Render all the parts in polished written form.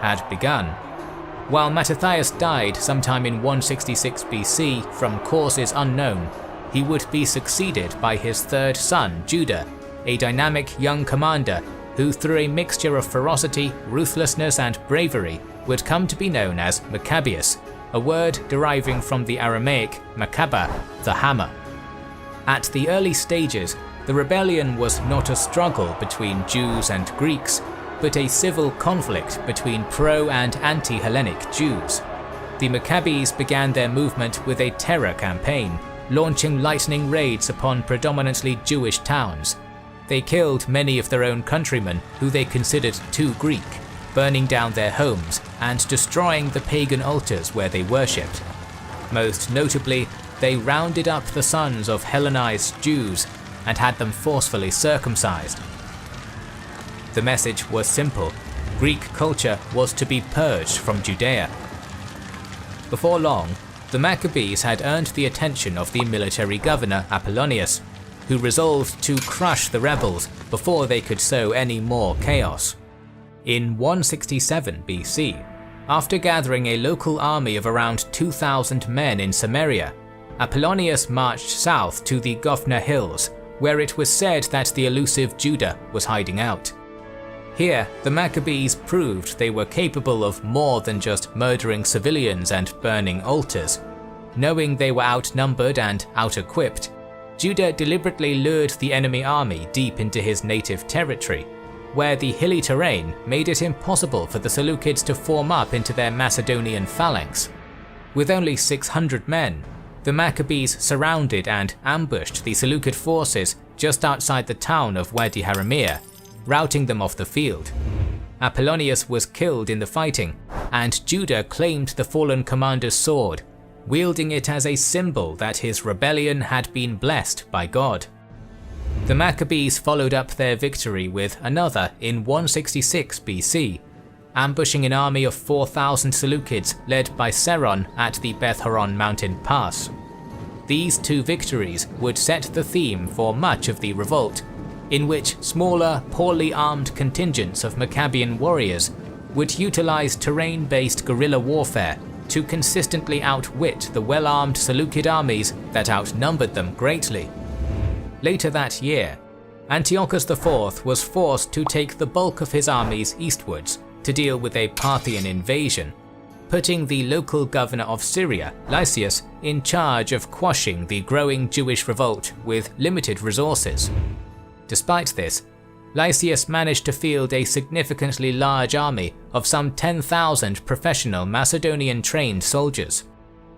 had begun. While Mattathias died sometime in 166 BC from causes unknown, he would be succeeded by his third son, Judah, a dynamic young commander who, through a mixture of ferocity, ruthlessness, and bravery, would come to be known as Maccabeus, a word deriving from the Aramaic Maccaba, the hammer. At the early stages, the rebellion was not a struggle between Jews and Greeks, but a civil conflict between pro- and anti-Hellenic Jews. The Maccabees began their movement with a terror campaign, launching lightning raids upon predominantly Jewish towns. They killed many of their own countrymen who they considered too Greek, burning down their homes and destroying the pagan altars where they worshipped. Most notably, they rounded up the sons of Hellenized Jews and had them forcefully circumcised. The message was simple: Greek culture was to be purged from Judea. Before long, the Maccabees had earned the attention of the military governor Apollonius, who resolved to crush the rebels before they could sow any more chaos. In 167 BC, after gathering a local army of around 2,000 men in Samaria, Apollonius marched south to the Gophna Hills, where it was said that the elusive Judah was hiding out. Here, the Maccabees proved they were capable of more than just murdering civilians and burning altars. Knowing they were outnumbered and out-equipped, Judah deliberately lured the enemy army deep into his native territory, where the hilly terrain made it impossible for the Seleucids to form up into their Macedonian phalanx. With only 600 men, the Maccabees surrounded and ambushed the Seleucid forces just outside the town of Wadi Haramir, routing them off the field. Apollonius was killed in the fighting, and Judah claimed the fallen commander's sword, wielding it as a symbol that his rebellion had been blessed by God. The Maccabees followed up their victory with another in 166 BC, ambushing an army of 4,000 Seleucids led by Seron at the Beth Horon mountain pass. These two victories would set the theme for much of the revolt, in which smaller, poorly armed contingents of Maccabean warriors would utilize terrain-based guerrilla warfare to consistently outwit the well-armed Seleucid armies that outnumbered them greatly. Later that year, Antiochus IV was forced to take the bulk of his armies eastwards to deal with a Parthian invasion, putting the local governor of Syria, Lysias, in charge of quashing the growing Jewish revolt with limited resources. Despite this, Lysias managed to field a significantly large army of some 10,000 professional Macedonian-trained soldiers.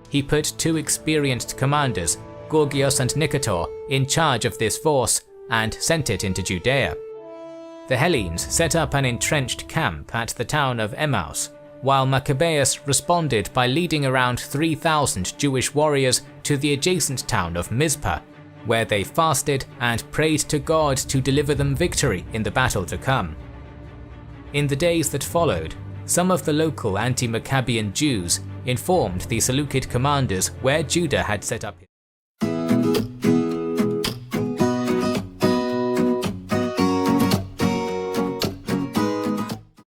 He put two experienced commanders, Gorgias and Nicator, in charge of this force and sent it into Judea. The Hellenes set up an entrenched camp at the town of Emmaus, while Maccabeus responded by leading around 3,000 Jewish warriors to the adjacent town of Mizpah, where they fasted and prayed to God to deliver them victory in the battle to come. In the days that followed, some of the local anti-Maccabean Jews informed the Seleucid commanders where Judah had set up